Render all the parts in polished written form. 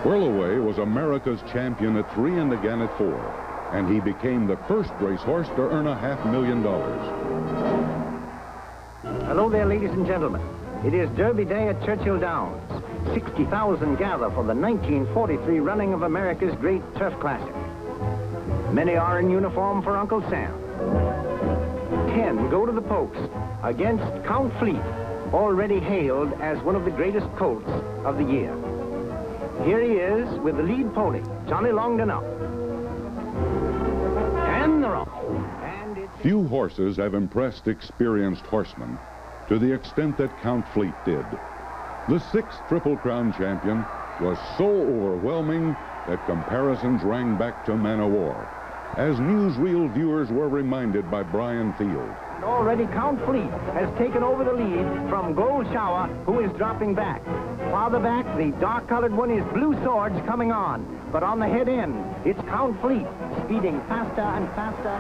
Whirlaway was America's champion at 3 and again at 4, and he became the first racehorse to earn $500,000. Hello there, ladies and gentlemen. It is Derby Day at Churchill Downs. 60,000 gather for the 1943 running of America's great turf classic. Many are in uniform for Uncle Sam. 10 go to the pokes against Count Fleet, already hailed as one of the greatest colts of the year. Here he is with the lead pony, Johnny Longden up. And they're off. And it's... Few horses have impressed experienced horsemen to the extent that Count Fleet did. The 6th Triple Crown champion was so overwhelming that comparisons rang back to Man o' War, as newsreel viewers were reminded by Brian Field. Already Count Fleet has taken over the lead from Gold Shower, who is dropping back. Farther back, the dark-colored one is Blue Swords coming on. But on the head end, it's Count Fleet, speeding faster and faster.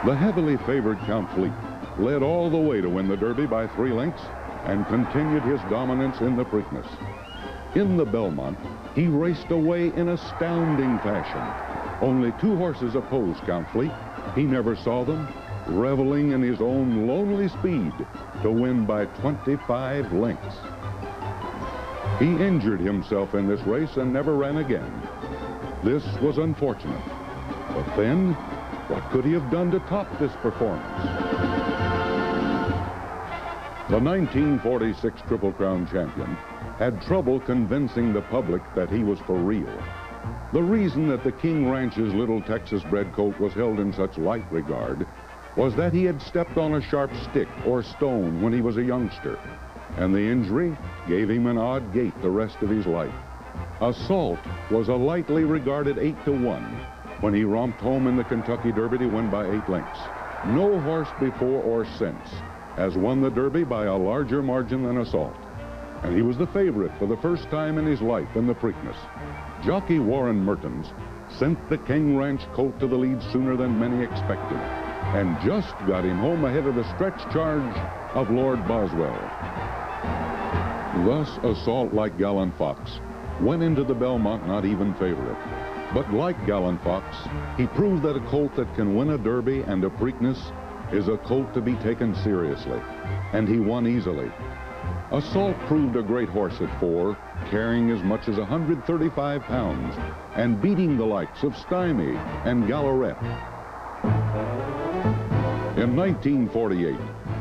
The heavily favored Count Fleet led all the way to win the Derby by 3 lengths and continued his dominance in the Preakness. In the Belmont, he raced away in astounding fashion. Only 2 horses opposed Count Fleet. He never saw them, reveling in his own lonely speed to win by 25 lengths. He injured himself in this race and never ran again. This was unfortunate. But then, what could he have done to top this performance? The 1946 Triple Crown champion had trouble convincing the public that he was for real. The reason that the King Ranch's little Texas-bred colt was held in such light regard was that he had stepped on a sharp stick or stone when he was a youngster, and the injury gave him an odd gait the rest of his life. Assault was a lightly regarded 8-1 when he romped home in the Kentucky Derby to win by 8 lengths. No horse before or since has won the Derby by a larger margin than Assault, and he was the favorite for the first time in his life in the Preakness. Jockey Warren Mertens sent the King Ranch colt to the lead sooner than many expected, and just got him home ahead of the stretch charge of Lord Boswell. Thus, Assault, like Gallant Fox, went into the Belmont not even favorite. But like Gallant Fox, he proved that a colt that can win a Derby and a Preakness is a colt to be taken seriously, and he won easily. Assault proved a great horse at 4, carrying as much as 135 pounds and beating the likes of Stymie and Gallaret. In 1948,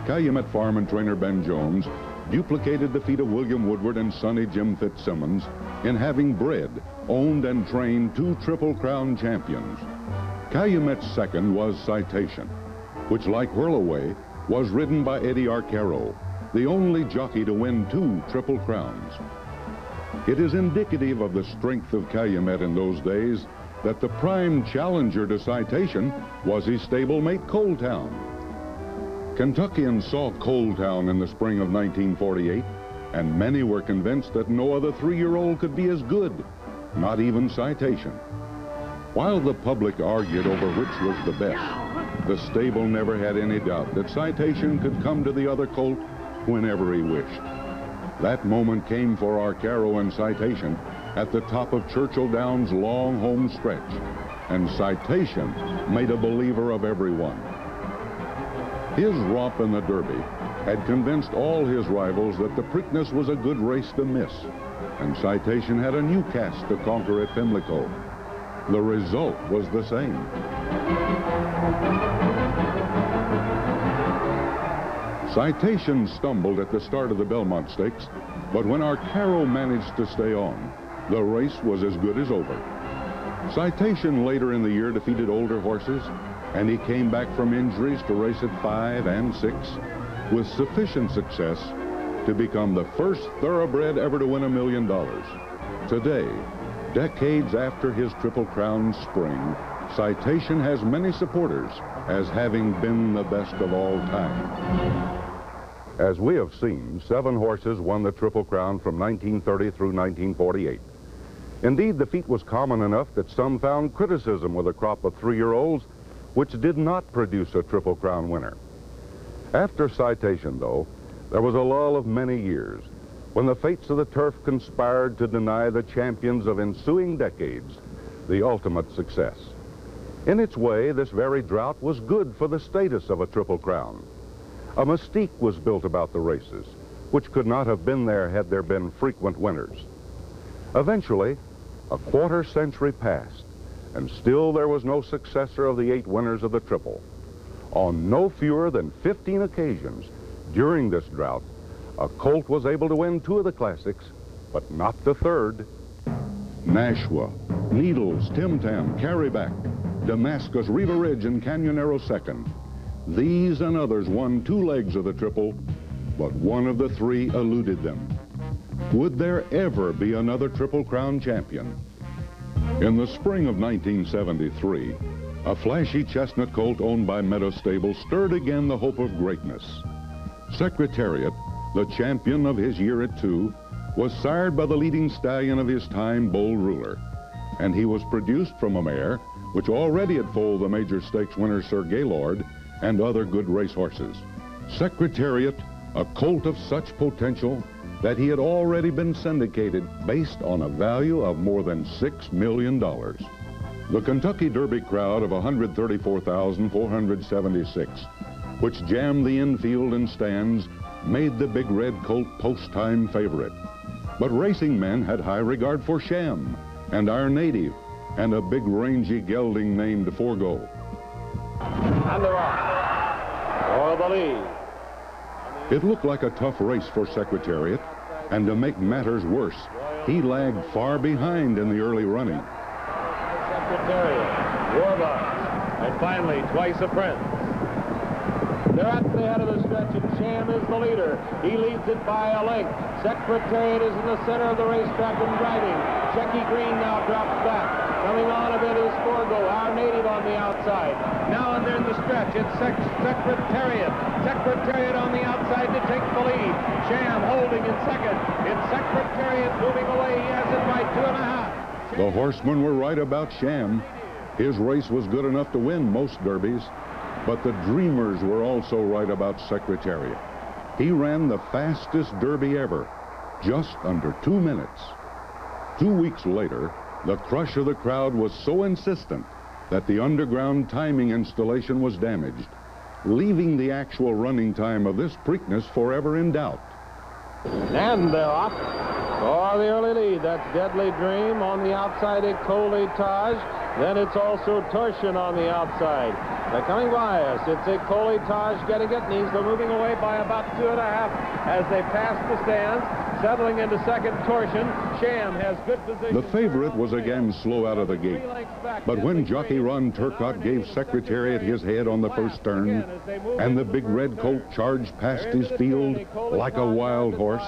Calumet Farm trainer Ben Jones duplicated the feat of William Woodward and Sonny Jim Fitzsimmons in having bred, owned, and trained 2 Triple Crown champions. Calumet's second was Citation, which, like Whirlaway, was ridden by Eddie Arcaro, the only jockey to win 2 Triple Crowns. It is indicative of the strength of Calumet in those days that the prime challenger to Citation was his stablemate Coal Town. Kentuckians saw Coal Town in the spring of 1948, and many were convinced that no other 3-year-old could be as good, not even Citation. While the public argued over which was the best, the stable never had any doubt that Citation could come to the other colt whenever he wished. That moment came for Arcaro and Citation at the top of Churchill Downs' long home stretch, and Citation made a believer of everyone. His romp in the Derby had convinced all his rivals that the Preakness was a good race to miss, and Citation had a new cast to conquer at Pimlico. The result was the same. Citation stumbled at the start of the Belmont Stakes, but when Arcaro managed to stay on, the race was as good as over. Citation later in the year defeated older horses, and he came back from injuries to race at 5 and 6 with sufficient success to become the first thoroughbred ever to win $1 million. Today, decades after his Triple Crown spring, Citation has many supporters as having been the best of all time. As we have seen, 7 horses won the Triple Crown from 1930 through 1948. Indeed, the feat was common enough that some found criticism with a crop of 3-year-olds which did not produce a Triple Crown winner. After Citation, though, there was a lull of many years, when the fates of the turf conspired to deny the champions of ensuing decades the ultimate success. In its way, this very drought was good for the status of a Triple Crown. A mystique was built about the races, which could not have been there had there been frequent winners. Eventually, a quarter century passed, and still there was no successor of the 8 winners of the Triple. On no fewer than 15 occasions during this drought, a colt was able to win 2 of the classics, but not the 3rd. Nashua, Needles, Tim Tam, Carryback, Damascus, Riva Ridge, and Canyonero 2nd. These and others won 2 legs of the Triple, but one of the 3 eluded them. Would there ever be another Triple Crown champion? In the spring of 1973, a flashy chestnut colt owned by Meadow Stable stirred again the hope of greatness. Secretariat, the champion of his year at 2, was sired by the leading stallion of his time, Bold Ruler, and he was produced from a mare which already had foaled the major stakes winner Sir Gaylord and other good racehorses. Secretariat, a colt of such potential that he had already been syndicated based on a value of more than $6 million. The Kentucky Derby crowd of 134,476, which jammed the infield and stands, made the big red colt post-time favorite. But racing men had high regard for Sham and Our Native and a big rangy gelding named Forgo. And they're off for the lead. It looked like a tough race for Secretariat, and to make matters worse, he lagged far behind in the early running. Secretariat, Warbucks, and finally Twice a Prince. They're at the head of the stretch, and Sham is the leader. He leads it by a length. Secretariat is in the center of the racetrack and driving. Checky Green now drops back. Coming on a bit is Forgo, Our Native on the outside. Now and then the stretch, it's Secretariat. Secretariat on the outside to take the lead. Sham holding in second. It's Secretariat moving away. He has it by 2.5. The horsemen were right about Sham. His race was good enough to win most derbies, but the dreamers were also right about Secretariat. He ran the fastest derby ever, just under 2 minutes. 2 weeks later, the crush of the crowd was so insistent that the underground timing installation was damaged, leaving the actual running time of this Preakness forever in doubt. And they're off for the early lead. That's Deadly Dream on the outside, Ecolitage. Then it's also Torsion on the outside. They're coming by us. It's Ecolitage getting it, and he's moving away by about 2.5 as they pass the stands. Settling into second, Torsion. Sham has good position. The favorite was again slow out of the gate, but when jockey Ron Turcotte gave Secretariat his head on the first turn, and the big red colt charged past his field like a wild horse,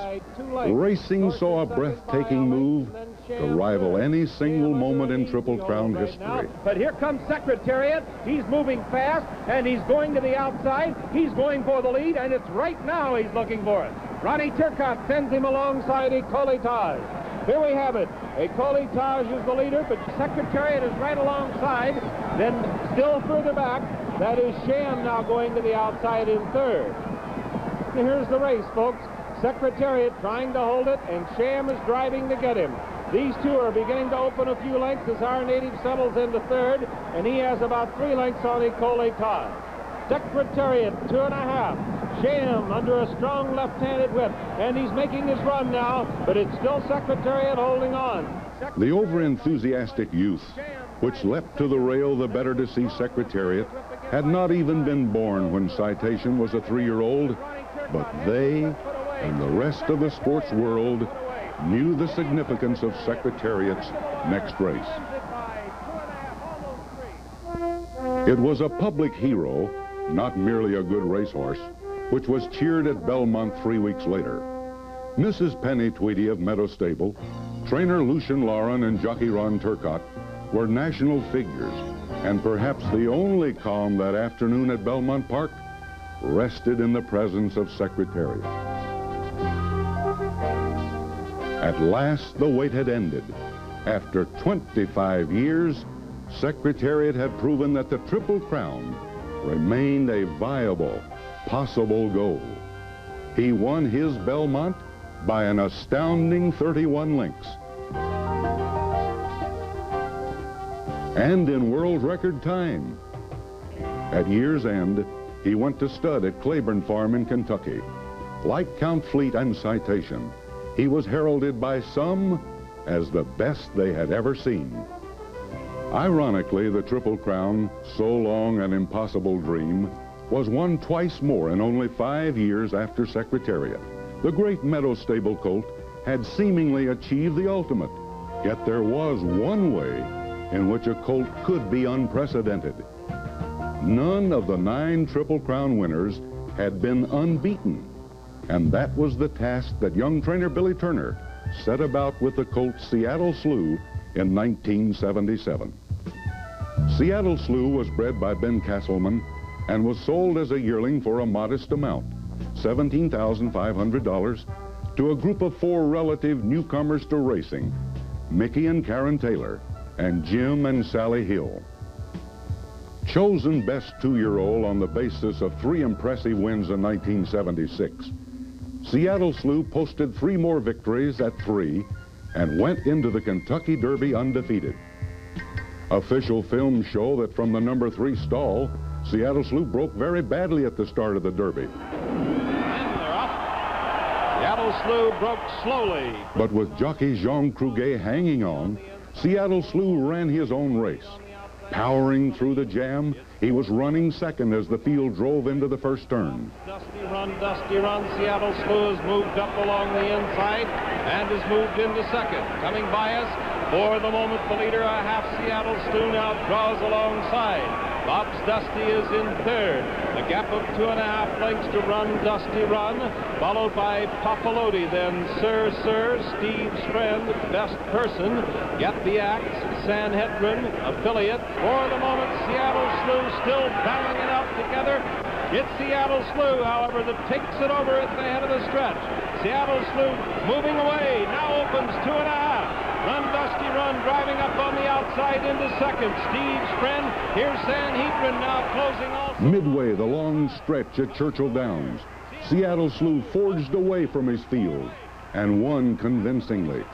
racing saw a breathtaking move to rival any single moment in Triple Crown history. But here comes Secretariat. He's moving fast, and he's going to the outside. He's going for the lead, and it's right now he's looking for it. Ronnie Turcotte sends him alongside Ecolitage. Here we have it. Ecolitage is the leader, but Secretariat is right alongside. Then still further back, that is Sham now going to the outside in third. Here's the race, folks. Secretariat trying to hold it, and Sham is driving to get him. These two are beginning to open a few lengths as Our Native settles into third, and he has about 3 lengths on Ecolitage. Secretariat, 2.5. Sham under a strong left-handed whip, and he's making his run now, but it's still Secretariat holding on. The over-enthusiastic youth, which leapt to the rail the better to see Secretariat, had not even been born when Citation was a 3-year-old, but they and the rest of the sports world knew the significance of Secretariat's next race. It was a public hero, not merely a good racehorse, which was cheered at Belmont 3 weeks later. Mrs. Penny Tweedy of Meadow Stable, trainer Lucian Lauren, and jockey Ron Turcotte were national figures, and perhaps the only calm that afternoon at Belmont Park rested in the presence of Secretariat. At last, the wait had ended. After 25 years, Secretariat had proven that the Triple Crown remained a viable, possible goal. He won his Belmont by an astounding 31 lengths. And in world record time. At year's end, he went to stud at Claiborne Farm in Kentucky. Like Count Fleet and Citation, he was heralded by some as the best they had ever seen. Ironically, the Triple Crown, so long an impossible dream, was won twice more in only 5 years after Secretariat. The great Meadow Stable colt had seemingly achieved the ultimate, yet there was one way in which a colt could be unprecedented. None of the 9 Triple Crown winners had been unbeaten, and that was the task that young trainer Billy Turner set about with the colt Seattle Slew in 1977. Seattle Slew was bred by Ben Castleman and was sold as a yearling for a modest amount, $17,500, to a group of 4 relative newcomers to racing, Mickey and Karen Taylor, and Jim and Sally Hill. Chosen best 2-year-old on the basis of 3 impressive wins in 1976, Seattle Slew posted 3 more victories at 3 and went into the Kentucky Derby undefeated. Official films show that from the number 3 stall, Seattle Slew broke very badly at the start of the Derby. And they're off. Seattle Slew broke slowly. But with jockey Jean Cruguet hanging on, Seattle Slew ran his own race. Powering through the jam, he was running second as the field drove into the first turn. Dusty run. Seattle Slew has moved up along the inside and has moved into second. Coming by us, for the moment, the leader, a half Seattle Slew, now draws alongside. Bob's Dusty is in third. A gap of 2.5 lengths to Dusty Run, followed by Papalotti, then Sir, Steve's Friend, Best Person, Get the Axe, Sanhedrin, Affiliate. For the moment, Seattle Slew still battling it out together. It's Seattle Slew, however, that takes it over at the head of the stretch. Seattle Slew moving away, now opens 2.5. Dusty Run driving up on the outside into second. Steve's Friend, here's Sanhedrin now closing also. Midway the long stretch at Churchill Downs, Seattle Slew forged away from his field and won convincingly.